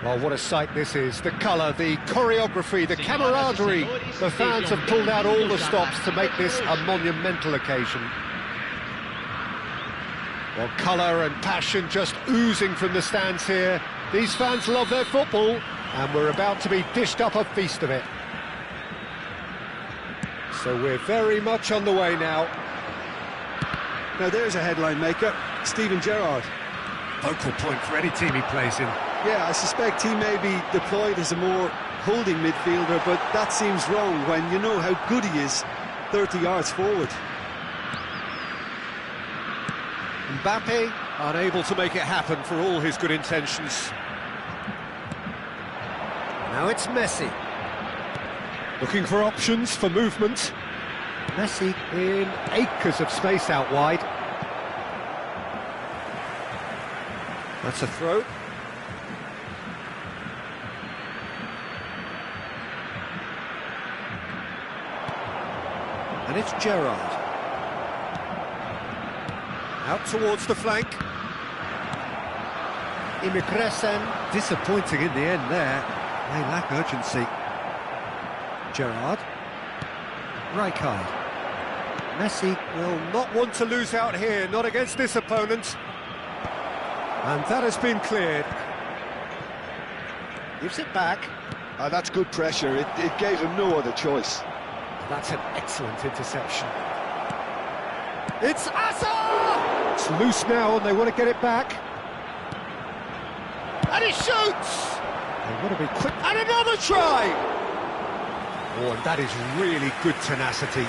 Well, what a sight this is. The colour, the choreography, the camaraderie. The fans have pulled out all the stops to make this a monumental occasion. Well, colour and passion just oozing from the stands here. These fans love their football, and we're about to be dished up a feast of it. So we're very much on the way now. Now there's a headline maker, Steven Gerrard. Focal point for any team he plays in. Yeah, I suspect he may be deployed as a more holding midfielder, but that seems wrong when you know how good he is 30 yards forward. Mbappe unable to make it happen for all his good intentions. Now it's Messi. Looking for options for movement. Messi in acres of space out wide. That's a throw. And it's Gerrard. Out towards the flank. Immigresen, disappointing in the end there. They lack urgency. Gerrard. Rijkaard. Messi will not want to lose out here, not against this opponent. And that has been cleared. Gives it back. That's good pressure. It gave him no other choice. That's an excellent interception. It's Hazard! It's loose now and they want to get it back. And he shoots! They want to be quick. And another try! Oh, and that is really good tenacity.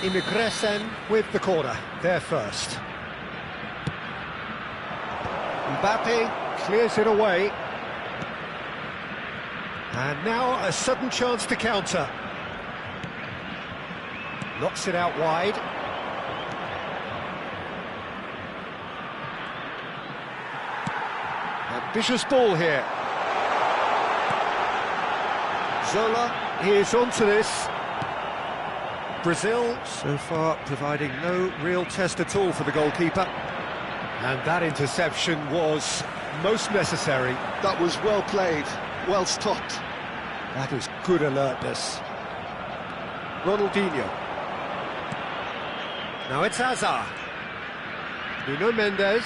Immigresen with the corner, there first. Mbappe clears it away. And now a sudden chance to counter. Knocks it out wide. Ambitious ball here. Zola is onto this. Brazil so far providing no real test at all for the goalkeeper. And that interception was most necessary. That was well played, well stopped. That is good alertness. Ronaldinho. Now it's Hazard. Nuno Mendes.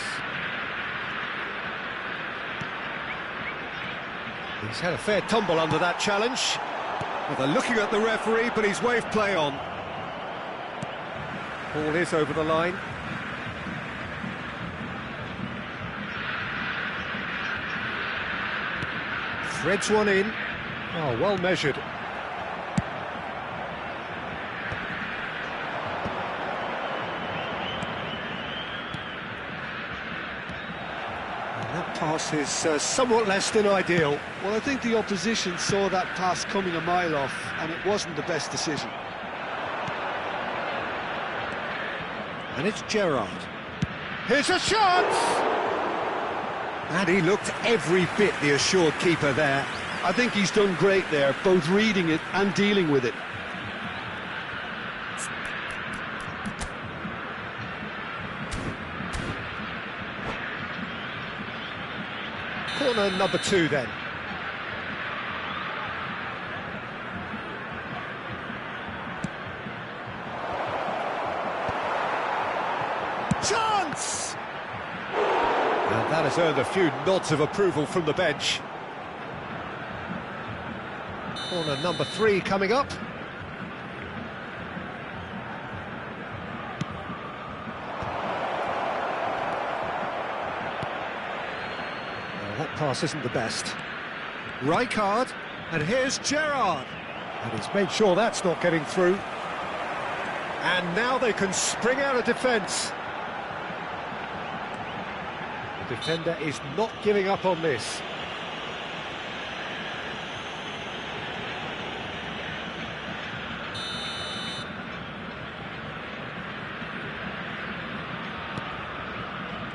He's had a fair tumble under that challenge. Well, they're looking at the referee, but he's waved play on. Ball is over the line. Threads one in. Oh, well measured. And that pass is somewhat less than ideal. Well, I think the opposition saw that pass coming a mile off, and it wasn't the best decision. And it's Gerrard. Here's a chance! And he looked every bit the assured keeper there. I think he's done great there, both reading it and dealing with it. Corner number 2 then. Chance! And that has earned a few nods of approval from the bench. Corner number 3 coming up. Well, that pass isn't the best. Rijkaard, and here's Gerrard. And he's made sure that's not getting through. And now they can spring out of defence. The defender is not giving up on this.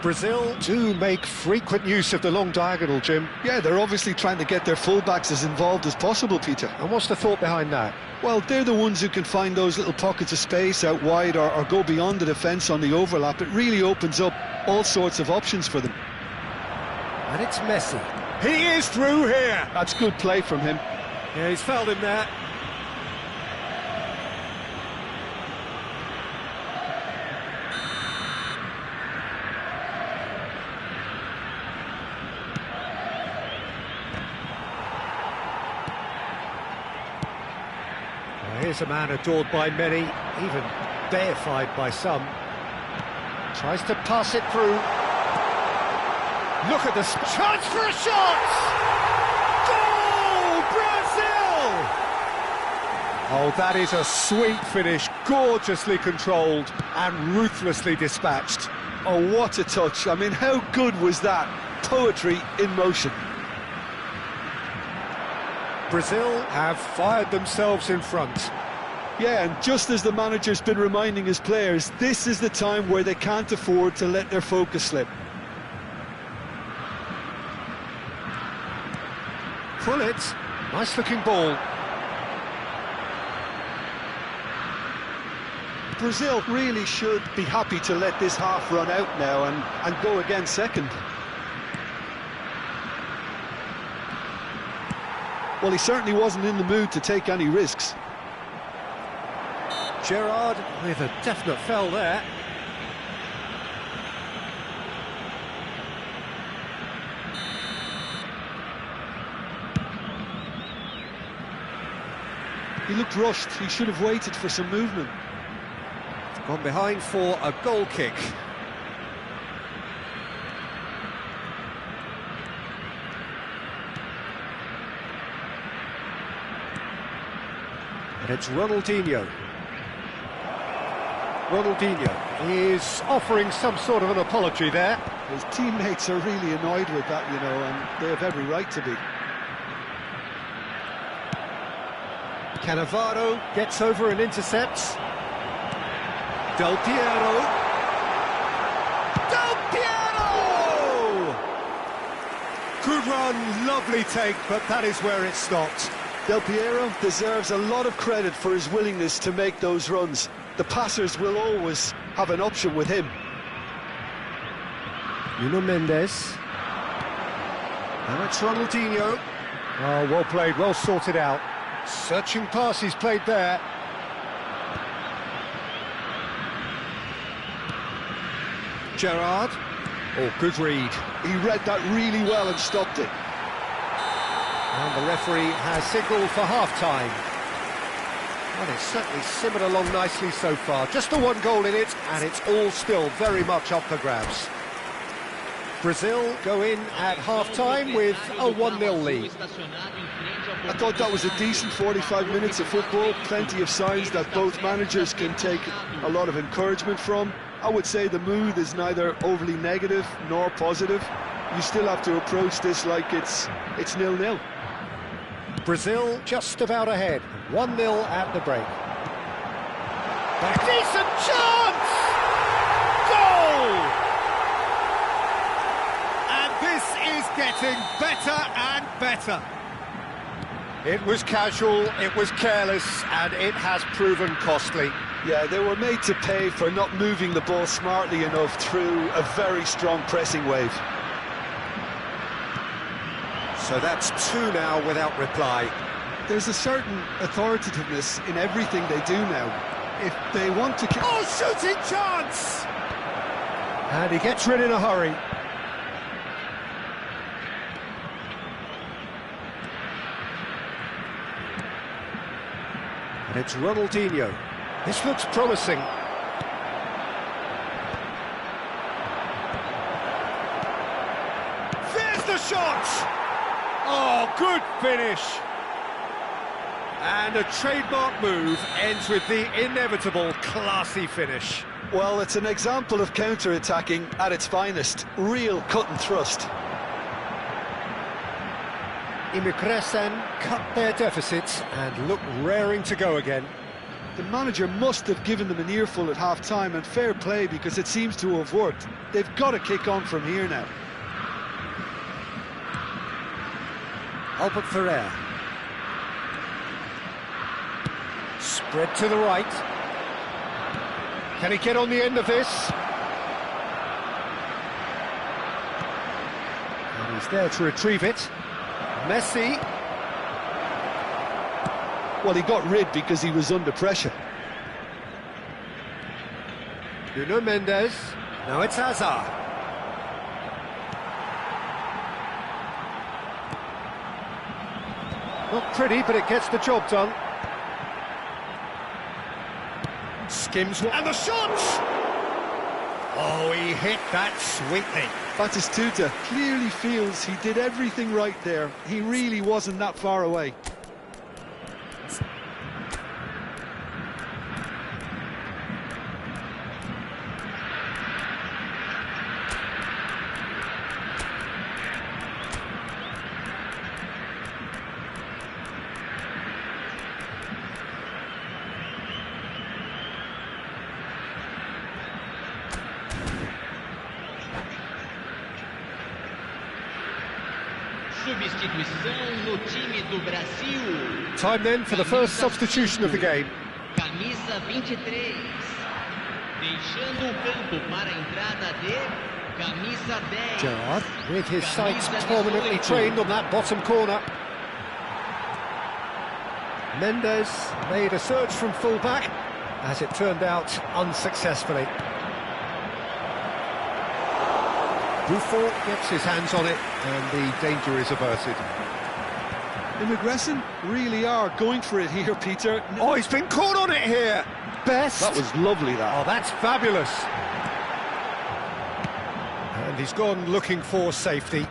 Brazil do make frequent use of the long diagonal, Jim. Yeah, they're obviously trying to get their fullbacks as involved as possible, Peter. And what's the thought behind that? Well, they're the ones who can find those little pockets of space out wide or go beyond the defence on the overlap. It really opens up all sorts of options for them. And it's Messi. He is through here. That's good play from him. Yeah, he's fouled him there. Well, here's a man adored by many, even deified by some. Tries to pass it through. Look at this chance for a shot! Goal, Brazil! Oh, that is a sweet finish, gorgeously controlled and ruthlessly dispatched. Oh, what a touch. I mean, how good was that? Poetry in motion. Brazil have fired themselves in front. Yeah, and just as the manager's been reminding his players, this is the time where they can't afford to let their focus slip. Pull it. Nice looking ball. Brazil really should be happy to let this half run out now and go again second. Well, he certainly wasn't in the mood to take any risks. Gerrard with a definite foul there. He looked rushed. He should have waited for some movement. Gone behind for a goal kick. And it's Ronaldinho. Ronaldinho is offering some sort of an apology there. His teammates are really annoyed with that, you know, and they have every right to be. Cannavaro gets over and intercepts. Del Piero! Del Piero! Good run, lovely take, but that is where it stopped. Del Piero deserves a lot of credit for his willingness to make those runs. The passers will always have an option with him. Nuno Mendes. And it's Ronaldinho. Oh, well played, well sorted out. Searching pass he's played there. Gerrard. Oh, good read. He read that really well and stopped it. And the referee has signalled for half-time. Well, it's certainly simmered along nicely so far. Just the one goal in it, and it's all still very much up for grabs. Brazil go in at half-time with a 1-0 lead. I thought that was a decent 45 minutes of football. Plenty of signs that both managers can take a lot of encouragement from. I would say the mood is neither overly negative nor positive. You still have to approach this like it's 0-0. Brazil just about ahead, 1-0 at the break. Decent chance! Goal! And this is getting better and better. It was casual, it was careless, and it has proven costly. Yeah, they were made to pay for not moving the ball smartly enough through a very strong pressing wave. So that's 2 now without reply. There's a certain authoritativeness in everything they do now. If they want to... Oh, shooting chance! And he gets rid in a hurry. And it's Ronaldinho. This looks promising. There's the shot! Oh, good finish! And a trademark move ends with the inevitable classy finish. Well, it's an example of counter-attacking at its finest. Real cut and thrust. Immigresen cut their deficits and look raring to go again. The manager must have given them an earful at half-time, and fair play because it seems to have worked. They've got to kick on from here now. Albert Ferrer. Spread to the right. Can he get on the end of this? And He's there to retrieve it. Messi. Well, he got rid because he was under pressure. Nuno Mendes. Now it's Hazard. Not pretty, but it gets the job done. Skims, and the shot! Oh, he hit that sweetly. Batistuta clearly feels he did everything right there. He really wasn't that far away. Substituição no time do Brasil. Time then for the first substitution of the game. Camisa 23. Deixando o campo para a entrada de camisa 10. Gerrard, with his sights permanently trained on that bottom corner. Mendes made a search from full-back, as it turned out unsuccessfully. Buffon gets his hands on it, and the danger is averted. Immigresen really are going for it here, Peter. Oh, he's been caught on it here! Best! That was lovely, that. Oh, that's fabulous! And he's gone looking for safety.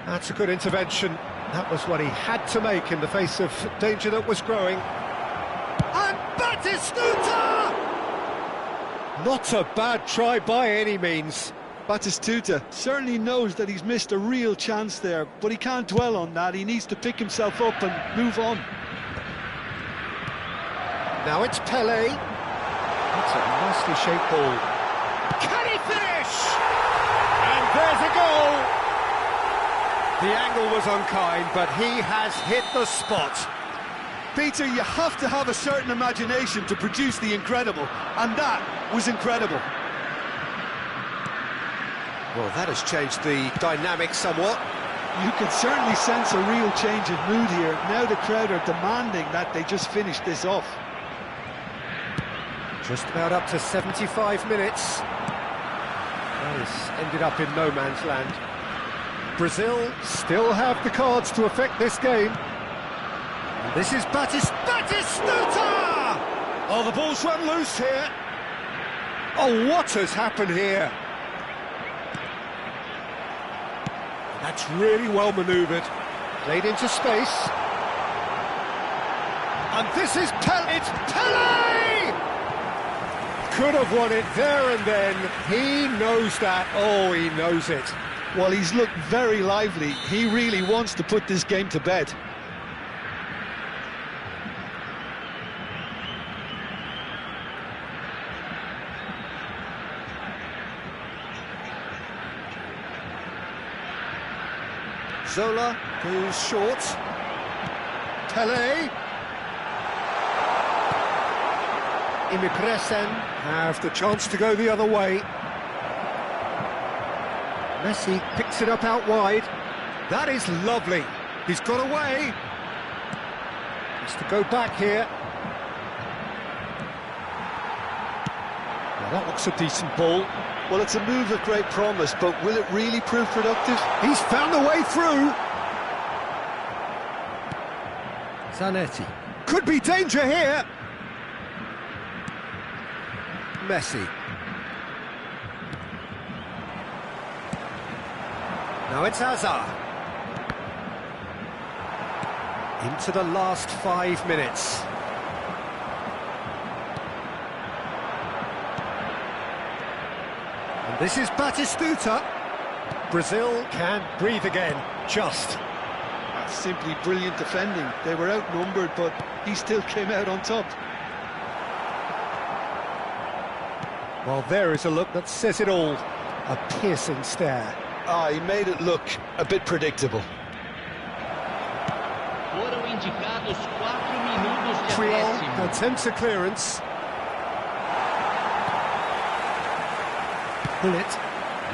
That's a good intervention. That was what he had to make in the face of danger that was growing. And Batistuta! Not a bad try by any means. Batistuta certainly knows that he's missed a real chance there, but he can't dwell on that. He needs to pick himself up and move on. Now it's Pelé. That's a nicely shaped ball. Can he finish? And there's a goal! The angle was unkind, but he has hit the spot. Peter, you have to have a certain imagination to produce the incredible, and that was incredible. Well, that has changed the dynamic somewhat. You can certainly sense a real change of mood here. Now the crowd are demanding that they just finish this off. Just about up to 75 minutes. That has ended up in no man's land. Brazil still have the cards to affect this game. And this is Batistuta! Oh, the ball's run loose here. Oh, what has happened here? That's really well manoeuvred. Played into space. And this is Pelé! It's Pelé! Could have won it there and then. He knows that. Oh, he knows it. Well, he's looked very lively. He really wants to put this game to bed. Zola goes short. Pelé. Immigresen have the chance to go the other way. Messi picks it up out wide. That is lovely. He's got away. Has to go back here. Well, that looks a decent ball. Well, it's a move of great promise, but will it really prove productive? He's found a way through. Zanetti. Could be danger here. Messi. Now it's Hazard. Into the last 5 minutes. And this is Batistuta. Brazil can breathe again, just. That's simply brilliant defending. They were outnumbered, but he still came out on top. Well, there is a look that says it all. A piercing stare. Ah, he made it look a bit predictable. Foram indicados 4 minutos de Triol acréscimo. attempts a clearance. Bullet.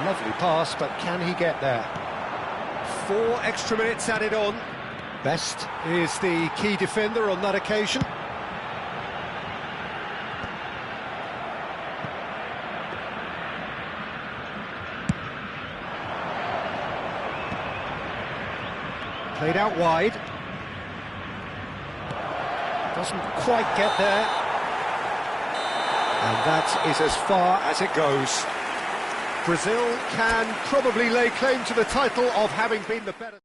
Lovely pass, but can he get there? 4 extra minutes added on. Best is the key defender on that occasion. Played out wide. Doesn't quite get there. And that is as far as it goes. Brazil can probably lay claim to the title of having been the better.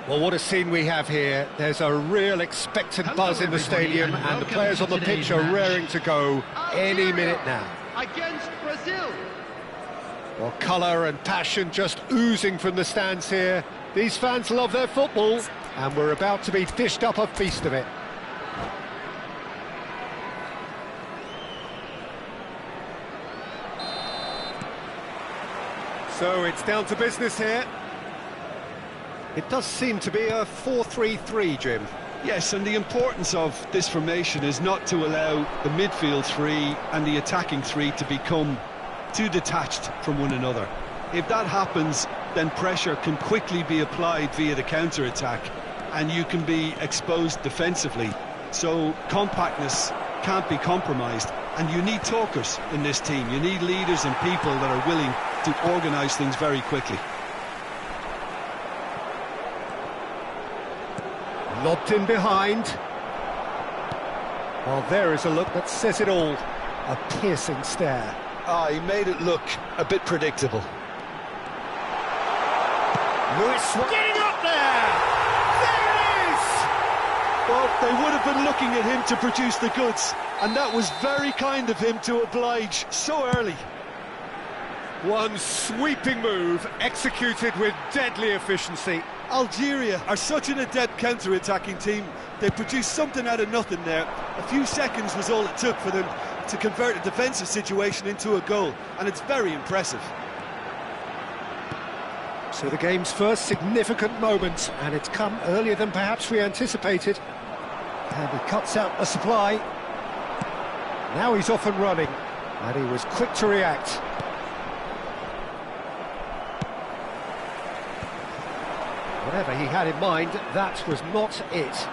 Well, what a scene we have here. There's a real expectant buzz in the stadium, and the players on the pitch are raring to go any minute now. Against Brazil. Well, colour and passion just oozing from the stands here. These fans love their football, and we're about to be dished up a feast of it. So it's down to business here. It does seem to be a 4-3-3, Jim. Yes, and the importance of this formation is not to allow the midfield three and the attacking three to become too detached from one another. If that happens, then pressure can quickly be applied via the counter-attack, and you can be exposed defensively. So compactness can't be compromised, and you need talkers in this team. You need leaders and people that are willing to organise things very quickly. Lobbed in behind. Well, there is a look that says it all. A piercing stare. He made it look a bit predictable. Lewis getting up there! There it is! Well, they would have been looking at him to produce the goods, and that was very kind of him to oblige so early. One sweeping move, executed with deadly efficiency. Algeria are such an adept counter-attacking team. They produced something out of nothing there. A few seconds was all it took for them to convert a defensive situation into a goal, and it's very impressive. So the game's first significant moment, and it's come earlier than perhaps we anticipated. And he cuts out the supply. Now he's off and running, and he was quick to react. Whatever he had in mind, that was not it.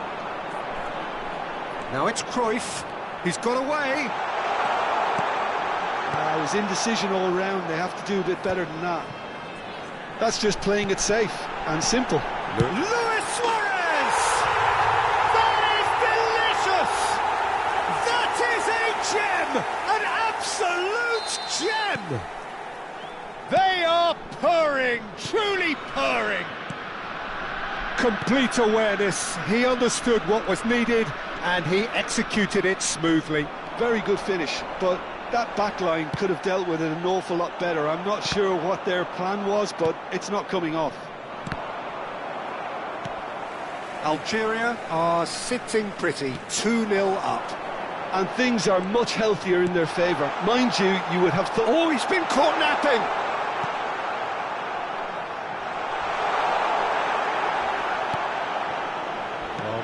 Now it's Cruyff. He's got away. It was indecision all round. They have to do a bit better than that. That's just playing it safe and simple. Luis Suarez! That is delicious! That is a gem! An absolute gem! They are purring, truly purring. Complete awareness. He understood what was needed, and he executed it smoothly. Very good finish, but that back line could have dealt with it an awful lot better. I'm not sure what their plan was, but it's not coming off. Algeria are sitting pretty, 2-0 up. And things are much healthier in their favour. Mind you, you would have thought... Oh, he's been caught napping!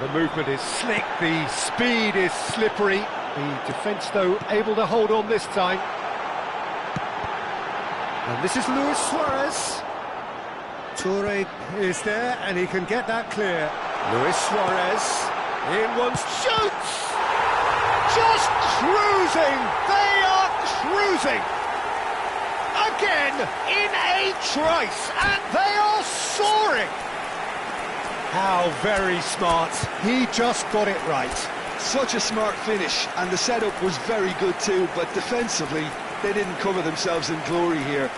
The movement is slick, the speed is slippery. The defence, though, able to hold on this time. And this is Luis Suarez. Toure is there, and he can get that clear. Luis Suarez, in one, shoots! Just cruising! They are cruising! Again, in a trice, and they are soaring! How very smart. He just got it right. Such a smart finish, and the setup was very good too, but defensively, they didn't cover themselves in glory here.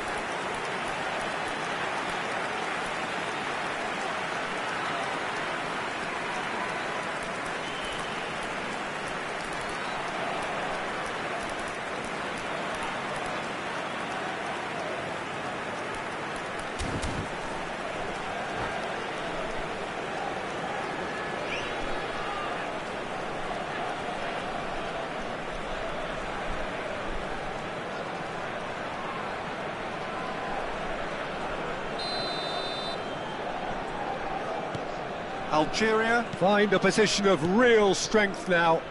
Algeria find a position of real strength now.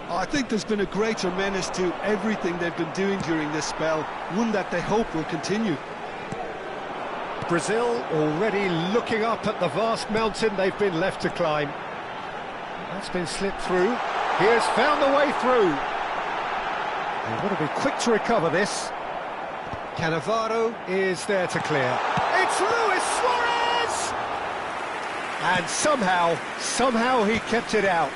I think there's been a greater menace to everything they've been doing during this spell, one that they hope will continue. Brazil already looking up at the vast mountain they've been left to climb. That's been slipped through. He has found the way through. They want to be quick to recover this. Cannavaro is there to clear. It's Luis Suarez! And somehow he kept it out.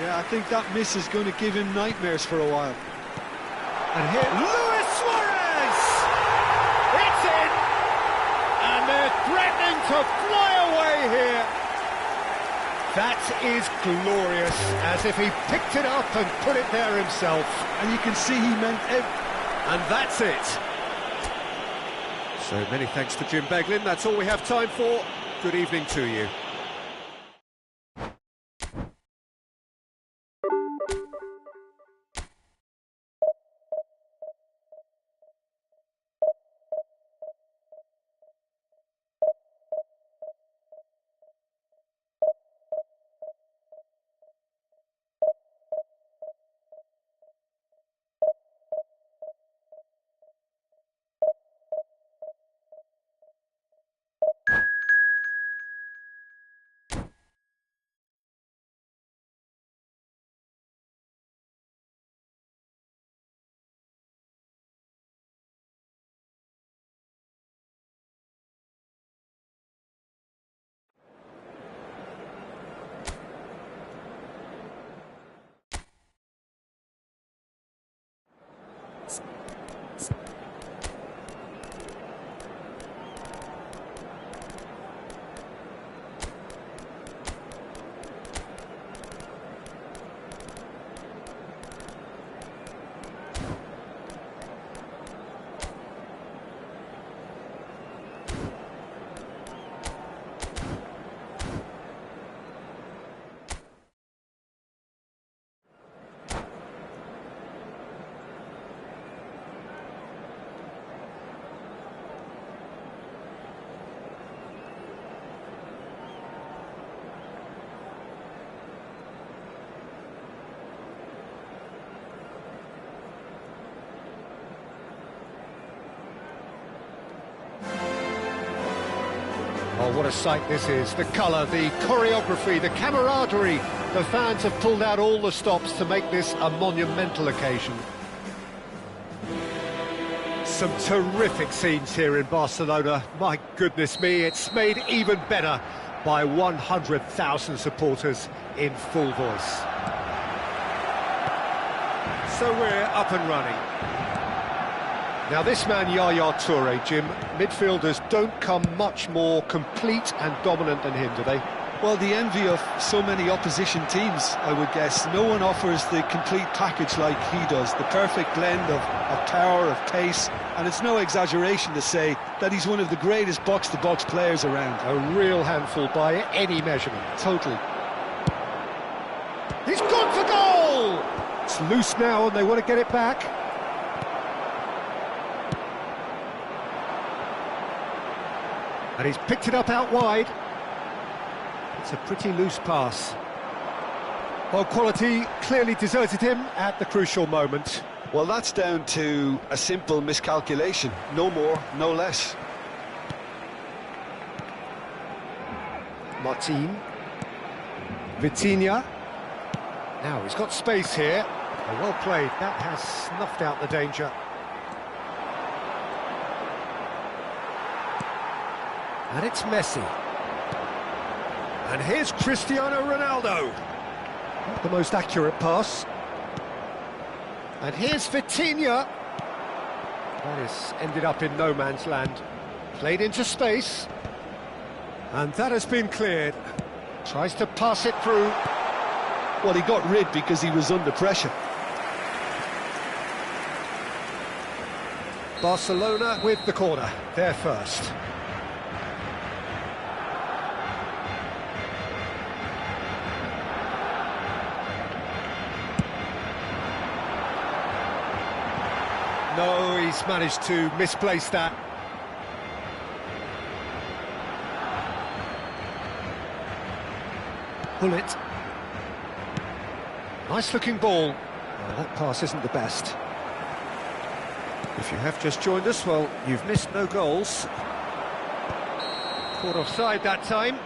Yeah, I think that miss is going to give him nightmares for a while. And here, Luis Suarez! It's in! And they're threatening to fly away here. That is glorious, as if he picked it up and put it there himself. And you can see he meant it. And that's it. So many thanks to Jim Beglin. That's all we have time for. Good evening to you. Oh, what a sight this is. The colour, the choreography, the camaraderie. The fans have pulled out all the stops to make this a monumental occasion. Some terrific scenes here in Barcelona. My goodness me, it's made even better by 100,000 supporters in full voice. So we're up and running. Now this man Yaya Toure, Jim, midfielders don't come much more complete and dominant than him, do they? Well, the envy of so many opposition teams, I would guess. No one offers the complete package like he does, the perfect blend of power, of pace, and it's no exaggeration to say that he's one of the greatest box-to-box players around. A real handful by any measurement. Totally. He's gone for goal! It's loose now and they want to get it back. And he's picked it up out wide. It's a pretty loose pass. Well, quality clearly deserted him at the crucial moment. Well, that's down to a simple miscalculation. No more, no less. Martin. Vitinha. Now, he's got space here. Oh, well played. That has snuffed out the danger. And it's Messi. And here's Cristiano Ronaldo. Not the most accurate pass. And here's Vitinha. That has ended up in no man's land. Played into space. And that has been cleared. Tries to pass it through. Well, he got rid because he was under pressure. Barcelona with the corner. They're first. No, he's managed to misplace that. Pull it. Nice looking ball. Well, that pass isn't the best. If you have just joined us, well, you've missed no goals. Caught offside that time.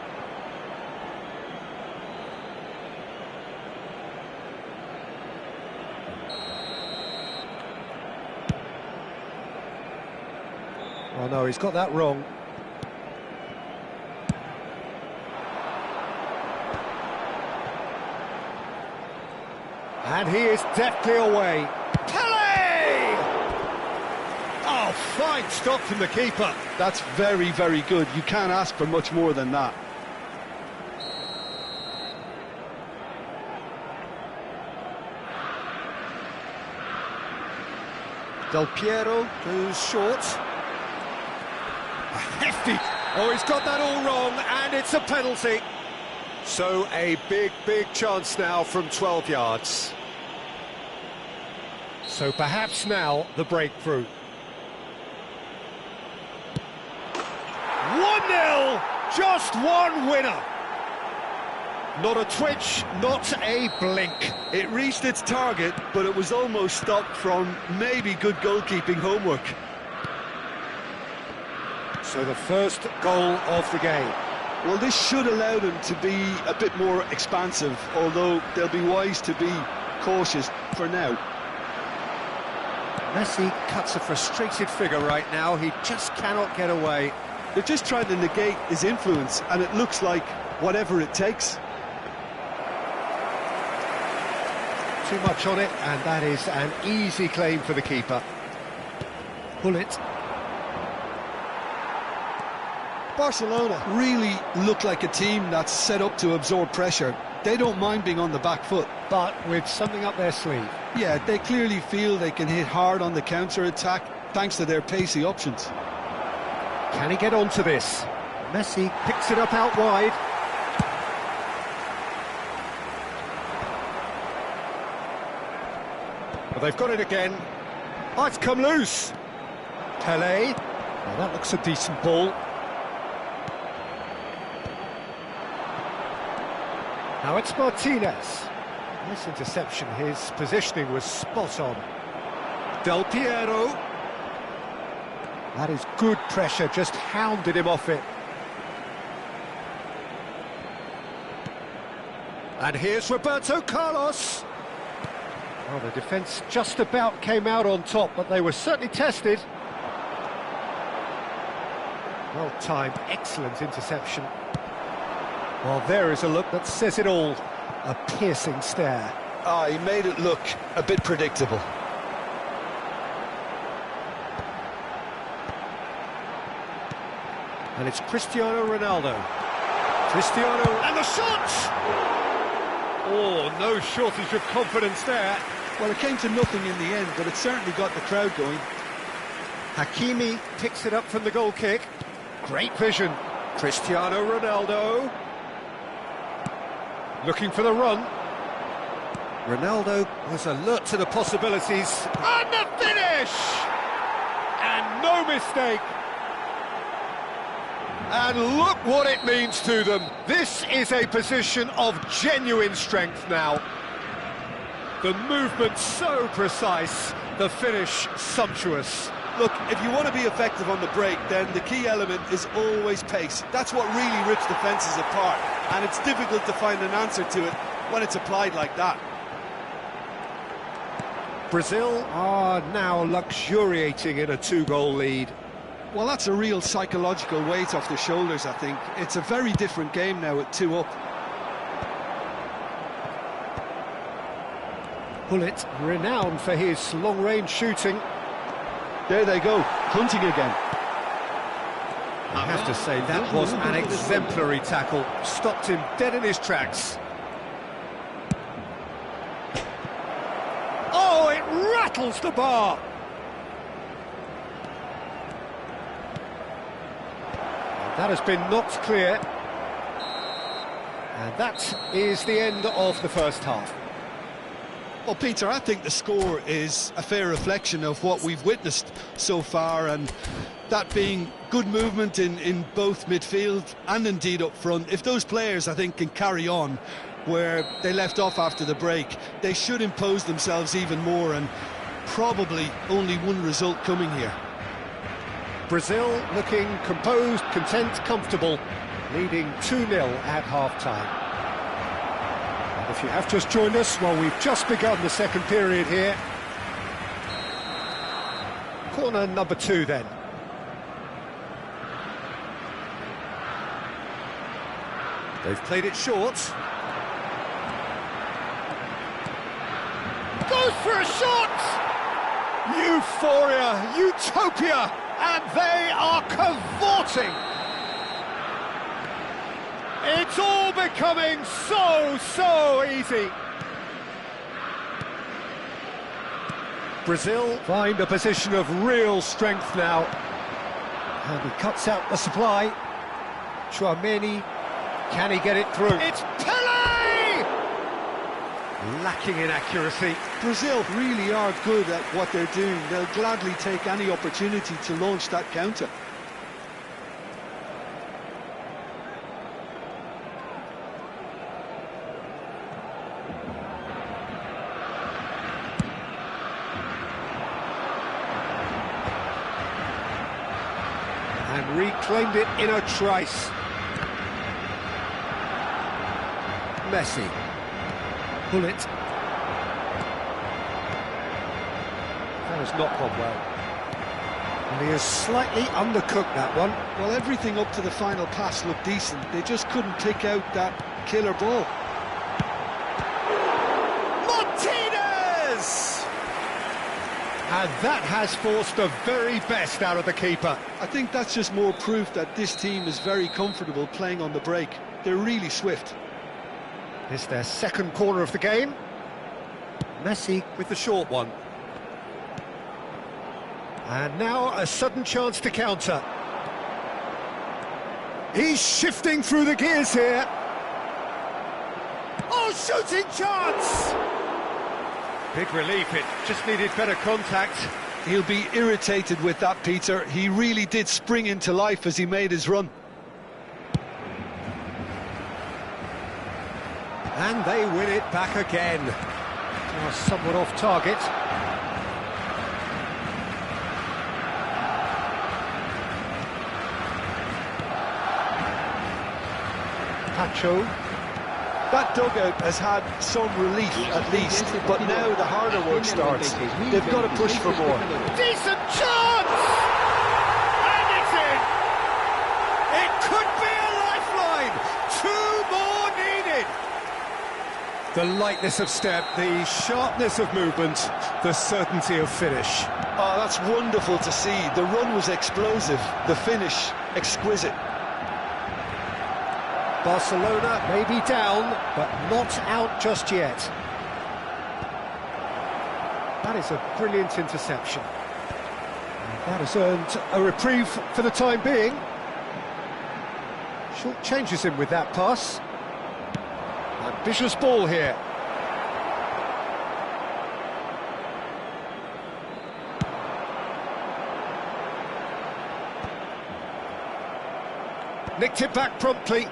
Oh no, he's got that wrong. And he is deftly away. Pele! Oh, fine stop from the keeper. That's very, very good. You can't ask for much more than that. Del Piero goes short. A hefty... Oh, he's got that all wrong, and it's a penalty. So a big chance now from 12 yards. So perhaps now the breakthrough. 1-0! Just one winner! Not a twitch, not a blink. It reached its target, but it was almost stopped from maybe good goalkeeping homework. So the first goal of the game. Well, this should allow them to be a bit more expansive, although they'll be wise to be cautious for now. Messi cuts a frustrated figure right now. He just cannot get away. They're just trying to negate his influence, and it looks like whatever it takes. Too much on it, and that is an easy claim for the keeper. Pull it. Barcelona really look like a team that's set up to absorb pressure. They don't mind being on the back foot. But with something up their sleeve. Yeah, they clearly feel they can hit hard on the counter-attack thanks to their pacey options. Can he get onto this? Messi picks it up out wide. Well, they've got it again. Oh, it's come loose. Pelé. Well, that looks a decent ball. Now it's Martinez. Nice interception, his positioning was spot on. Del Piero. That is good pressure, just hounded him off it. And here's Roberto Carlos. Well, the defence just about came out on top, but they were certainly tested. Well timed, excellent interception. Well, there is a look that says it all. A piercing stare. Ah, he made it look a bit predictable. And it's Cristiano Ronaldo. Cristiano, and the shot! Oh, no shortage of confidence there. Well, it came to nothing in the end, but it certainly got the crowd going. Hakimi picks it up from the goal kick. Great vision. Cristiano Ronaldo. Looking for the run. Ronaldo was alert to the possibilities. And the finish! And no mistake. And look what it means to them. This is a position of genuine strength now. The movement so precise, the finish sumptuous. Look, if you want to be effective on the break, then the key element is always pace. That's what really rips defences apart, and it's difficult to find an answer to it when it's applied like that. Brazil are now luxuriating in a 2-goal lead. Well, that's a real psychological weight off their shoulders, I think. It's a very different game now at 2 up. Bullet, renowned for his long-range shooting. There they go, hunting again. I have to say, that was an exemplary tackle. Stopped him dead in his tracks. Oh, it rattles the bar! And that has been knocked clear. And that is the end of the first half. Well, Peter, I think the score is a fair reflection of what we've witnessed so far, and that being good movement in both midfield and indeed up front. If those players, I think, can carry on where they left off after the break, they should impose themselves even more, and probably only one result coming here. Brazil looking composed, content, comfortable, leading 2-0 at half-time. If you have just joined us, well, we've just begun the second period here. Corner number 2 then. They've played it short. Goes for a shot! Euphoria, utopia, and they are cavorting. It's all becoming so easy. Brazil find a position of real strength now. And he cuts out the supply. Chouameni, can he get it through? It's Pele! Lacking in accuracy. Brazil really are good at what they're doing. They'll gladly take any opportunity to launch that counter. And reclaimed it in a trice. Messi. Bullet. That has not gone well. And he has slightly undercooked that one. Well, everything up to the final pass looked decent. They just couldn't pick out that killer ball. Martinez! And that has forced the very best out of the keeper. I think that's just more proof that this team is very comfortable playing on the break. They're really swift. It's their second corner of the game. Messi with the short one. And now a sudden chance to counter. He's shifting through the gears here. Oh, shooting chance! Big relief, it just needed better contact. He'll be irritated with that, Peter. He really did spring into life as he made his run. And they win it back again. Now somewhat off target. Pacho. That dugout has had some relief at least, but now the harder work starts. They've got to push for more. Decent chance! And it's in! It could be a lifeline! 2 more needed! The lightness of step, the sharpness of movement, the certainty of finish. Oh, that's wonderful to see. The run was explosive, the finish exquisite. Barcelona may be down, but not out just yet. That is a brilliant interception. And that has earned a reprieve for the time being. Short changes him with that pass. Ambitious ball here. Nicked it back promptly.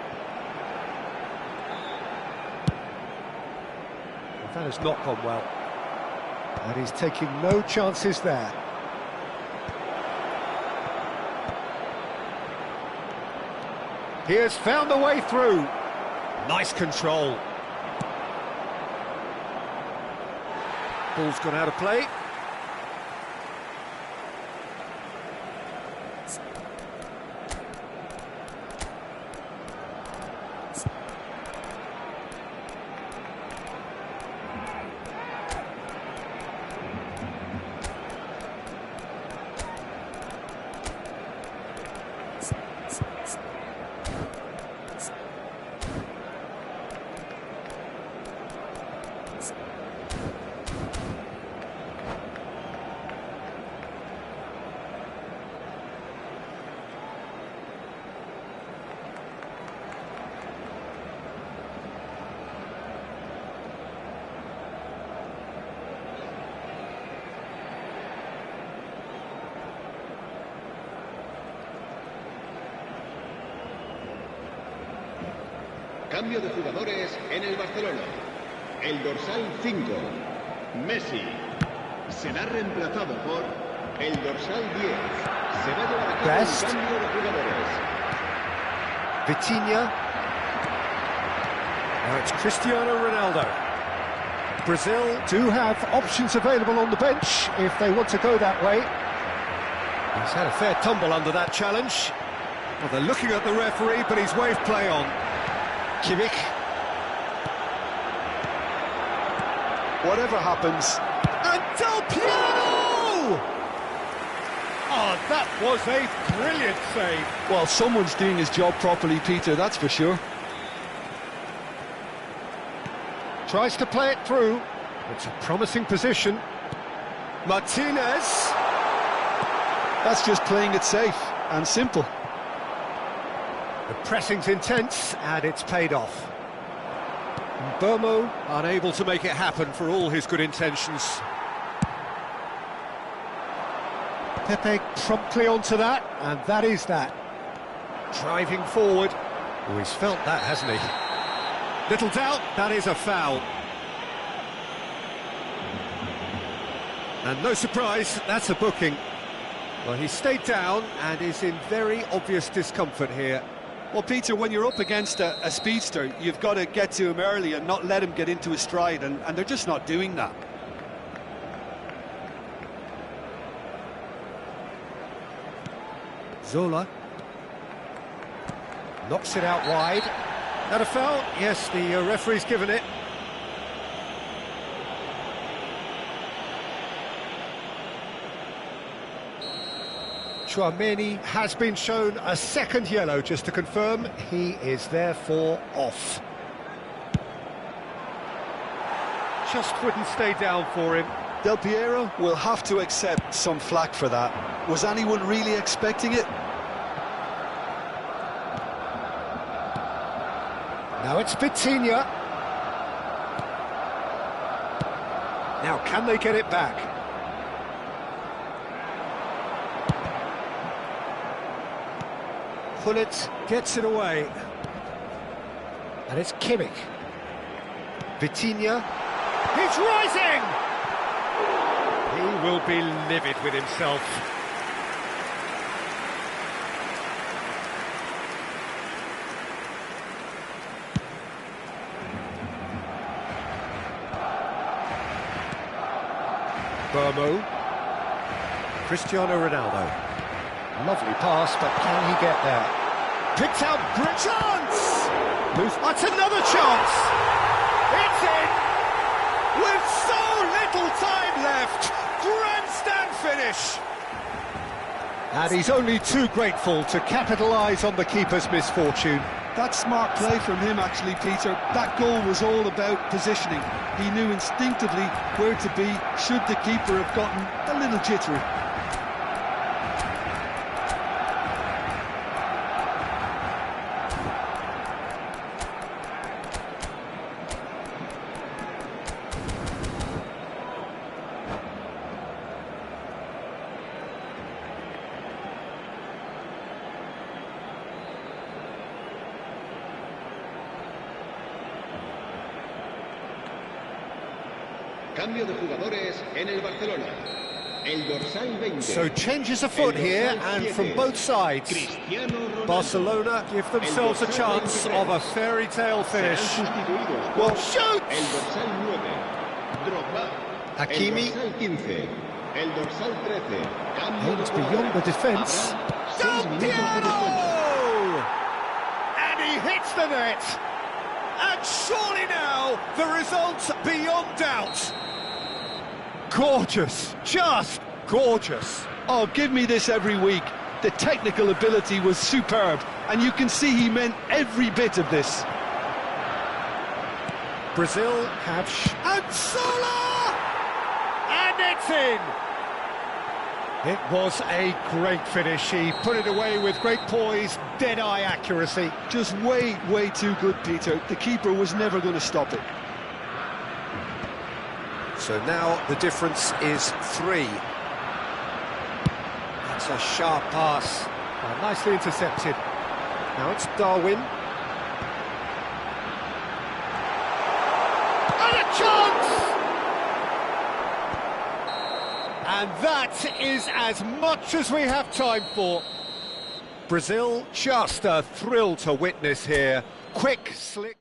That has not gone well. And he's taking no chances there. He has found a way through. Nice control. Ball's gone out of play. Cambio de jugadores en el Barcelona. El dorsal 5, Messi, será reemplazado por el dorsal 10. Se va a llevar a cabo un cambio de jugadores. Vitinha. Now it's Cristiano Ronaldo. Brazil do have options available on the bench if they want to go that way. He's had a fair tumble under that challenge. Well, they're looking at the referee, but he's waved play on. Kimmich. Whatever happens. And Del Piero! Oh, that was a brilliant save. Well, someone's doing his job properly, Peter, that's for sure. Tries to play it through. It's a promising position. Martinez. That's just playing it safe and simple. The pressing's intense, and it's paid off. Burmo unable to make it happen for all his good intentions. Pepe promptly onto that, and that is that. Driving forward. Oh, he's felt that, hasn't he? Little doubt, that is a foul. And no surprise, that's a booking. Well, he stayed down and is in very obvious discomfort here. Well, Peter, when you're up against a speedster, you've got to get to him early and not let him get into his stride, and they're just not doing that. Zola knocks it out wide. That a foul? Yes, the referee's given it. Chouameni has been shown a second yellow, just to confirm. He is therefore off. Just wouldn't stay down for him. Del Piero will have to accept some flack for that. Was anyone really expecting it? Now it's Vitinha. Now can they get it back? Pullet gets it away. And it's Kimmich. Vitinha. He's rising! He will be livid with himself. Burmo. Cristiano Ronaldo. Lovely pass, but can he get there? Picked out, great chance! That's another chance! It's in! With so little time left! Grandstand finish! And he's only too grateful to capitalise on the keeper's misfortune. That's smart play from him, actually, Peter. That goal was all about positioning. He knew instinctively where to be should the keeper have gotten a little jittery. Cambio de jugadores en el Barcelona. El dorsal 20. So changes afoot here, and from both sides. Barcelona give themselves a chance of a fairy tale finish. Well, shoot! El dorsal 9. Drogba. Hakimi. El dorsal 15. El dorsal 13. Cambio de Aimed beyond the defence. Del Piero! And he hits the net. And surely now, the result's beyond doubt. Gorgeous, just gorgeous. Oh, give me this every week. The technical ability was superb, and you can see he meant every bit of this. Brazil have... and Zola! And it's in! It was a great finish. He put it away with great poise, dead-eye accuracy. Just way, way too good, Peter. The keeper was never going to stop it. So now the difference is 3. That's a sharp pass. Well, nicely intercepted. Now it's Darwin. And a chance! And that is as much as we have time for. Brazil, just a thrill to witness here. Quick, slick.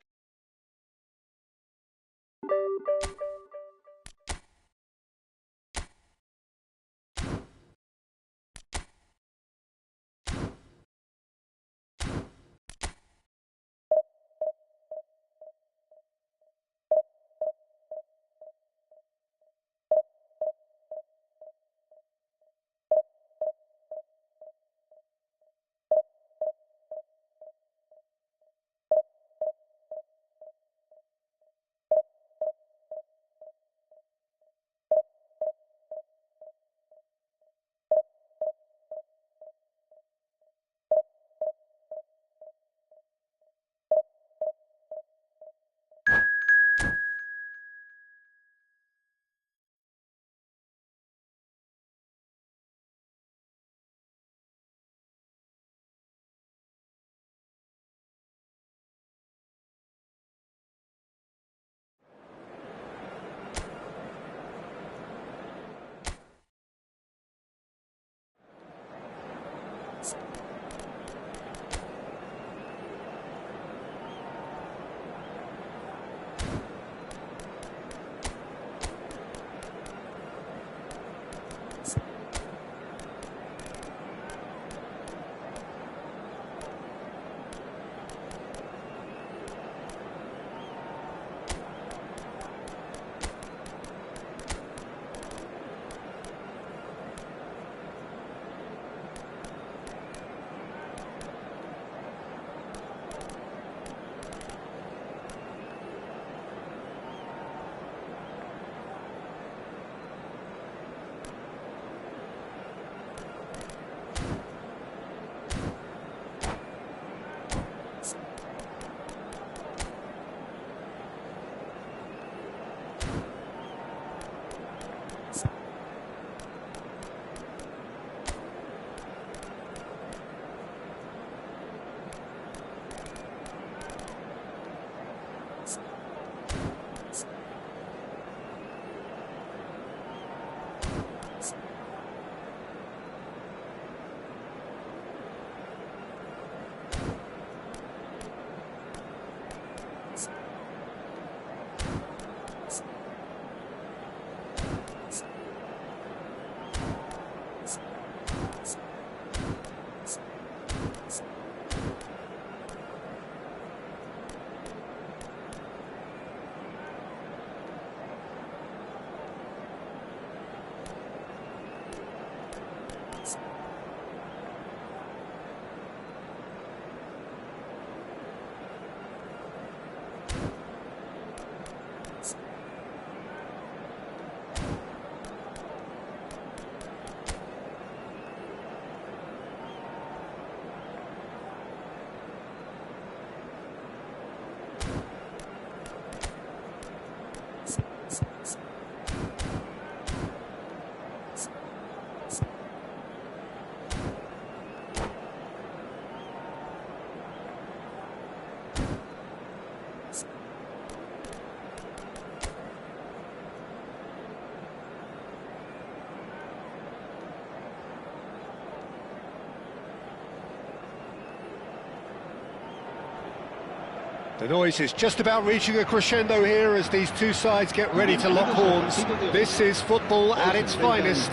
The noise is just about reaching a crescendo here as these two sides get ready to lock horns. This is football at its finest.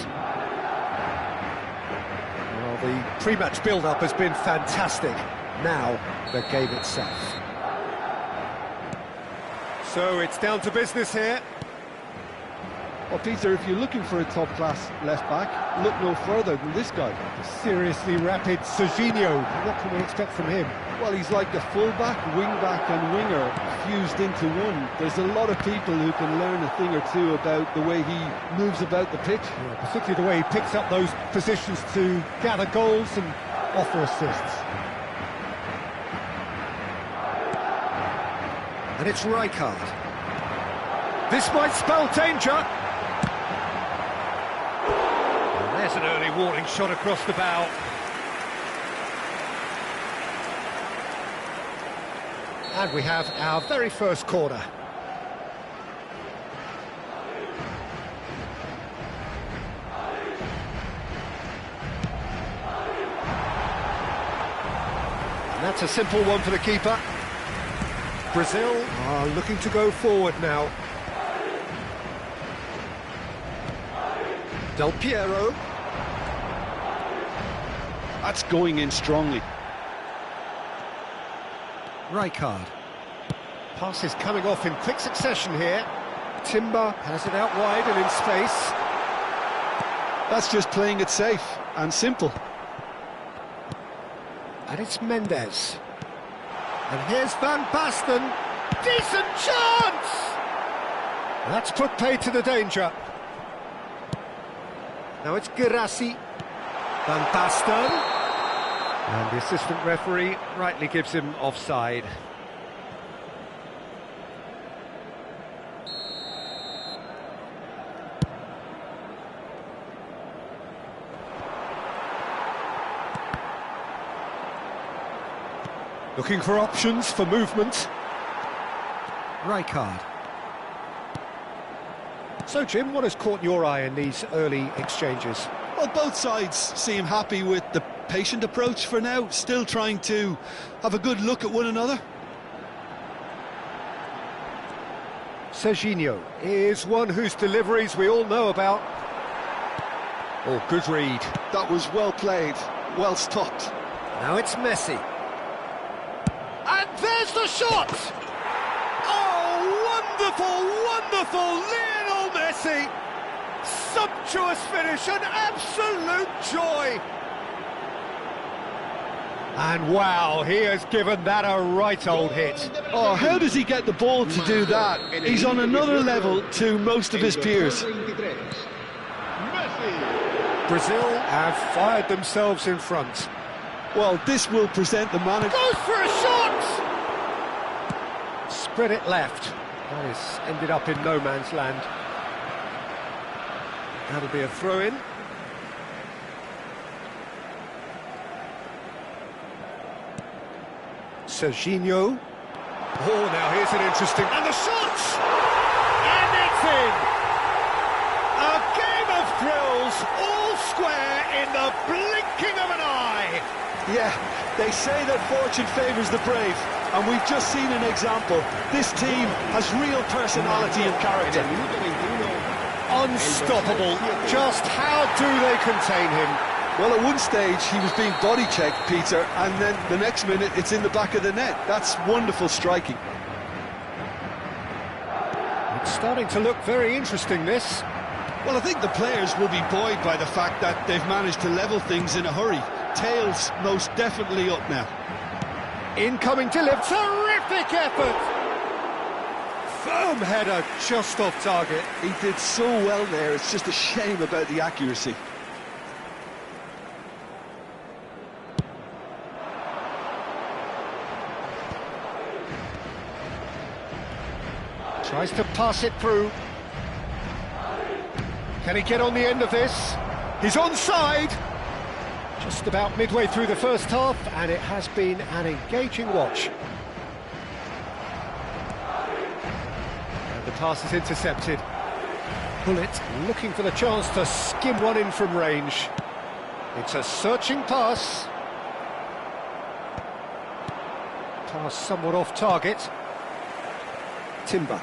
Well, the pre-match build-up has been fantastic. Now, the game itself. So it's down to business here. Well, Peter, if you're looking for a top-class left-back, look no further than this guy. The seriously rapid Serginho. What can we expect from him? Well, he's like a full-back, wing-back and winger fused into one. There's a lot of people who can learn a thing or two about the way he moves about the pitch. Yeah, particularly the way he picks up those positions to gather goals and offer assists. And it's Rijkaard. This might spell danger. There's an early warning shot across the bow. And we have our very first corner. And that's a simple one for the keeper. Brazil are looking to go forward now. Del Piero. That's going in strongly. Rijkaard. Pass is coming off in quick succession here. Timber has it out wide and in space. That's just playing it safe and simple. And it's Mendes. And here's Van Basten. Decent chance! That's put paid to the danger. Now it's Girassi. Van Basten. And the assistant referee rightly gives him offside. Looking for options for movement. Rijkaard. So, Jim, what has caught your eye in these early exchanges? Well, both sides seem happy with the patient approach for now, still trying to have a good look at one another. Serginho is one whose deliveries we all know about. Oh, good read. That was well played, well stopped. Now it's Messi. And there's the shot! Oh, wonderful, wonderful Lionel Messi! Sumptuous finish, an absolute joy! And wow, he has given that a right old hit. Oh, how does he get the ball to do that? He's on another level to most of his peers. Brazil have fired themselves in front. Well, this will present the manager. Goes for a shot! Spread it left. That has ended up in no man's land. That'll be a throw-in. Serginho. Oh, now here's an interesting... And the shot! And it's in! A game of thrills, all square in the blinking of an eye! Yeah, they say that fortune favours the brave, and we've just seen an example. This team has real personality and character. Unstoppable. Just how do they contain him? Well, at one stage he was being body checked, Peter, and then the next minute it's in the back of the net. That's wonderful striking. It's starting to look very interesting, this. Well, I think the players will be buoyed by the fact that they've managed to level things in a hurry. Tails most definitely up now. Incoming delivery. Terrific effort! Firm header just off target. He did so well there, it's just a shame about the accuracy. Tries to pass it through. Can he get on the end of this? He's onside! Just about midway through the first half, and it has been an engaging watch. And the pass is intercepted. Bullet looking for the chance to skim one in from range. It's a searching pass. Pass somewhat off target. Timber.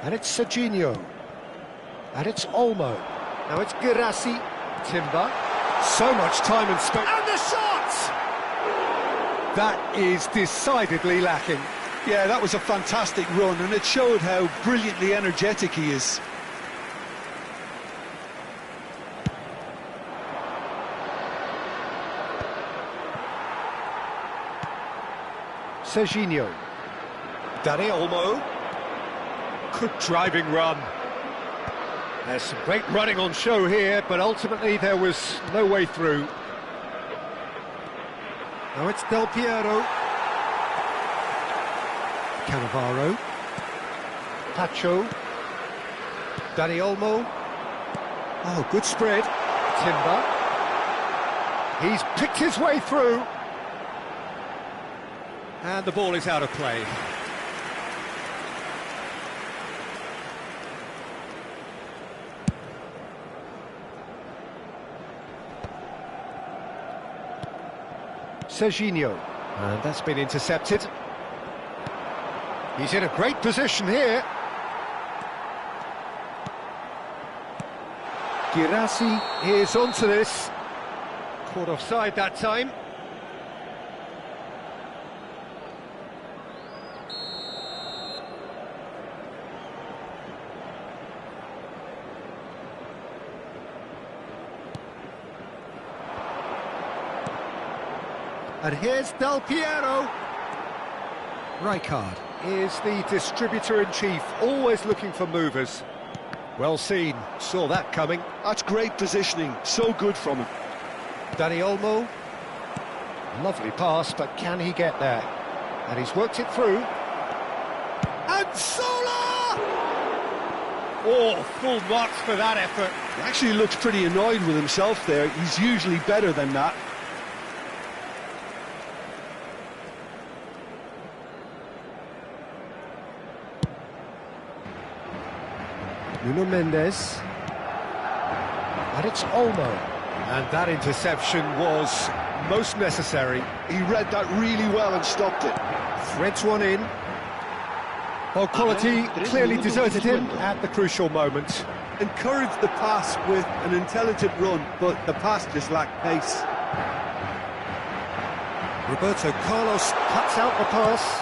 And it's Serginho. And it's Olmo. Now it's Girassi. Timber. So much time and space. And the shot! That is decidedly lacking. Yeah, that was a fantastic run, and it showed how brilliantly energetic he is. Serginho. Dani Olmo. Good driving run. There's some great running on show here, but ultimately there was no way through. Now it's Del Piero. Cannavaro. Pacho. Dani Olmo. Oh, good spread. Timber. He's picked his way through. And the ball is out of play. Serginho. And that's been intercepted. He's in a great position here. Girassi is onto this. Caught offside that time. And here's Del Piero. Rijkaard is the distributor-in-chief, always looking for movers. Well seen, saw that coming. That's great positioning, so good from him. Dani Olmo. Lovely pass, but can he get there? And he's worked it through. And Sola! Oh, full marks for that effort. He actually looks pretty annoyed with himself there. He's usually better than that. Nuno Mendes. And it's Olmo. And that interception was most necessary. He read that really well and stopped it. Threads one in. Well, quality clearly deserted him at the crucial moment. Encouraged the pass with an intelligent run, but the pass just lacked pace. Roberto Carlos cuts out the pass.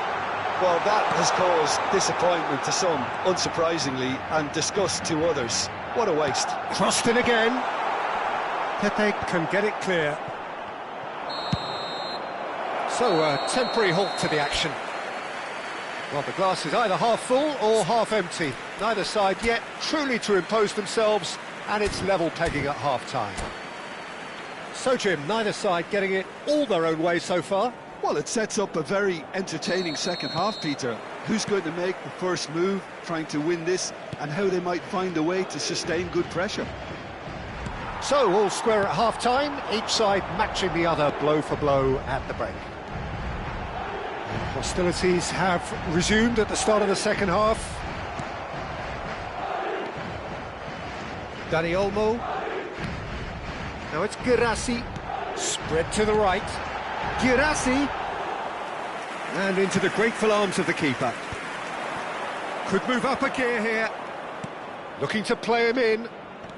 Well, that has caused disappointment to some, unsurprisingly, and disgust to others. What a waste. Crossed in again. Pepe can get it clear. So, a temporary halt to the action. Well, the glass is either half full or half empty. Neither side yet truly to impose themselves, and it's level pegging at half-time. So, Jim, neither side getting it all their own way so far. Well, it sets up a very entertaining second half, Peter. Who's going to make the first move, trying to win this, and how they might find a way to sustain good pressure. So, all square at half-time, each side matching the other blow for blow at the break. And hostilities have resumed at the start of the second half. Dani Olmo. Now it's Girassi. Spread to the right. Girassi. And into the grateful arms of the keeper. Could move up a gear here. Looking to play him in.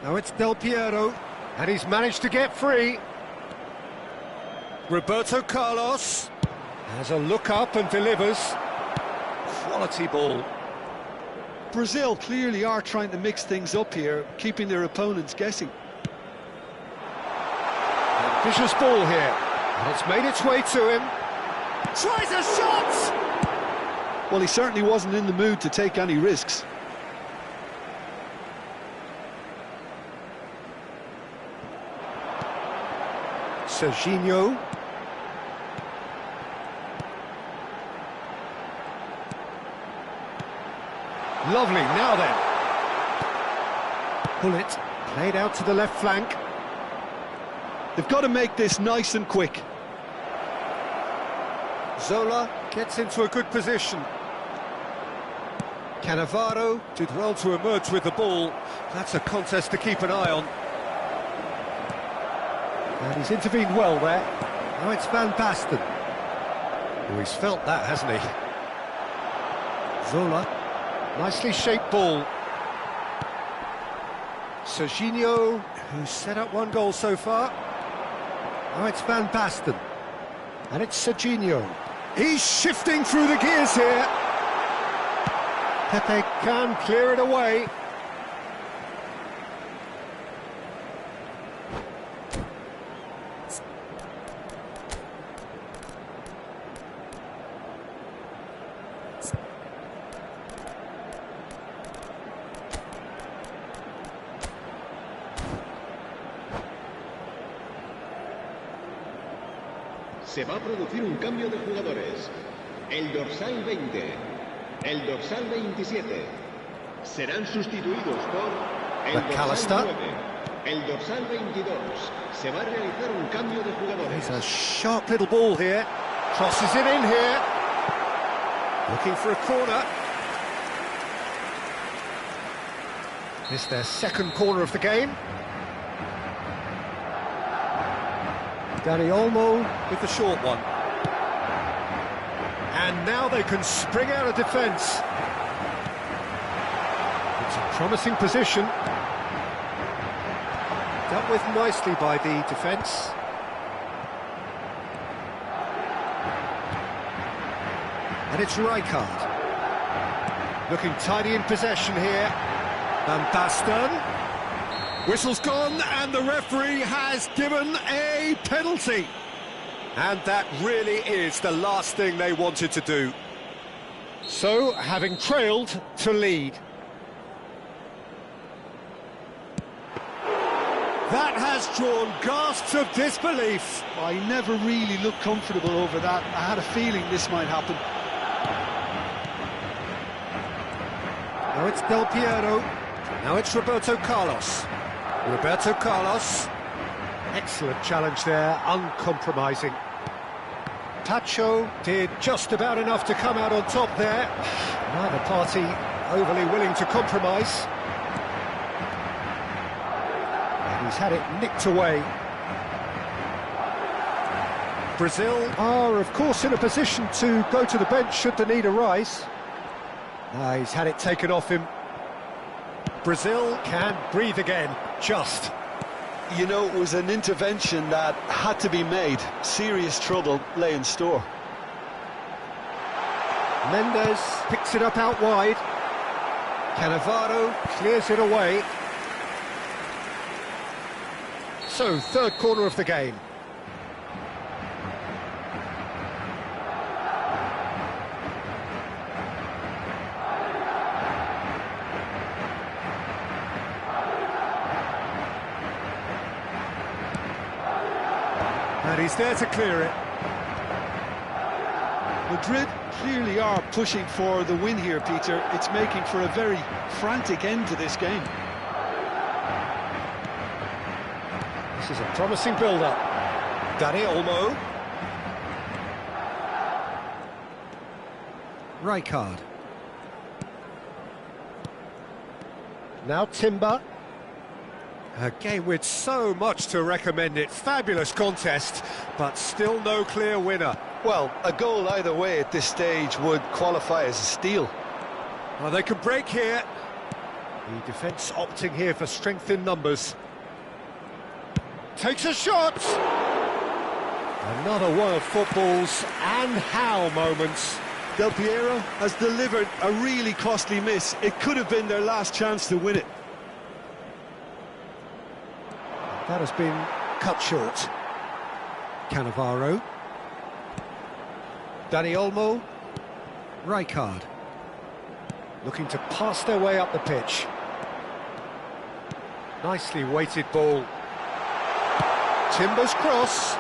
Now it's Del Piero. And he's managed to get free. Roberto Carlos has a look up and delivers. Quality ball. Brazil clearly are trying to mix things up here, keeping their opponents guessing. And vicious ball here. And it's made its way to him. Tries a shot! Well, he certainly wasn't in the mood to take any risks. Serginho. Lovely, now then. Bullet played out to the left flank. They've got to make this nice and quick. Zola gets into a good position. Cannavaro did well to emerge with the ball. That's a contest to keep an eye on. And he's intervened well there. Now it's Van Basten. Oh, he's felt that, hasn't he? Zola. Nicely shaped ball. Serginho, who's set up one goal so far. Now it's Van Basten. And it's Serginho. He's shifting through the gears here. Pepe can clear it away. Se va a producir un cambio de jugadores. El dorsal 20, el dorsal 27 serán sustituidos por el dorsal 9, el dorsal 22. Se va a realizar un cambio de jugadores. It's a sharp little ball here. Crosses it in here. Looking for a corner. It's their second corner of the game. Dani Olmo with the short one. And now they can spring out of defence. It's a promising position. Dealt with nicely by the defence. And it's Rijkaard. Looking tidy in possession here. Van Basten. Whistle's gone, and the referee has given a penalty. And that really is the last thing they wanted to do. So, having trailed, to lead. That has drawn gasps of disbelief. I never really looked comfortable over that. I had a feeling this might happen. Now it's Del Piero. Now it's Roberto Carlos. Roberto Carlos. Excellent challenge there, uncompromising. Pacho did just about enough to come out on top there. Neither party overly willing to compromise. And he's had it nicked away. Brazil are, of course, in a position to go to the bench should the need arise. He's had it taken off him. Brazil can breathe again, just. You know, it was an intervention that had to be made. Serious trouble lay in store. Mendes picks it up out wide. Cannavaro clears it away. So, third corner of the game. And he's there to clear it. Madrid clearly are pushing for the win here, Peter. It's making for a very frantic end to this game. This is a promising build-up. Dani Olmo. Rijkaard. Now Timber. A game with so much to recommend it. Fabulous contest, but still no clear winner. Well, a goal either way at this stage would qualify as a steal. Well, they could break here. The defence opting here for strength in numbers. Takes a shot! Another one of football's and how moments. Del Piero has delivered a really costly miss. It could have been their last chance to win it. That has been cut short. Cannavaro. Dani Olmo. Rijkaard. Looking to pass their way up the pitch. Nicely weighted ball. Timber's cross.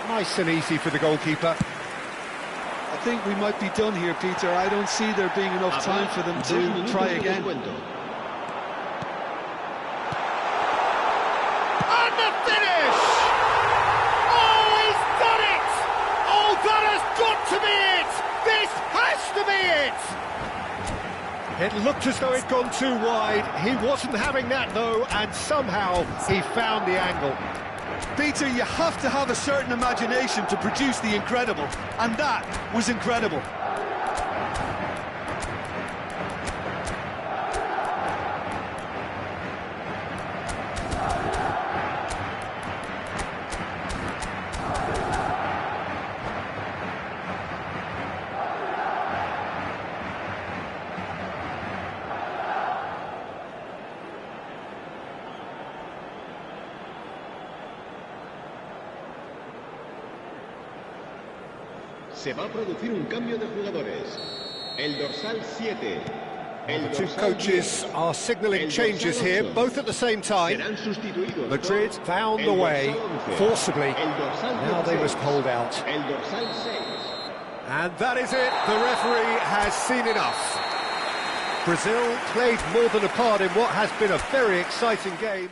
Nice and easy for the goalkeeper. I think we might be done here, Peter. I don't see there being enough time for them to try again. Finish! Oh, he's done it! Oh, that has got to be it! This has to be it! It looked as though it'd gone too wide. He wasn't having that, though, and somehow he found the angle. Peter, you have to have a certain imagination to produce the incredible, and that was incredible. Se va a producir un cambio de jugadores. El dorsal 7. The two coaches are signalling changes here, both at the same time. Madrid found the way forcibly. Now they must hold out. And that is it. The referee has seen enough. Brazil played more than a part in what has been a very exciting game.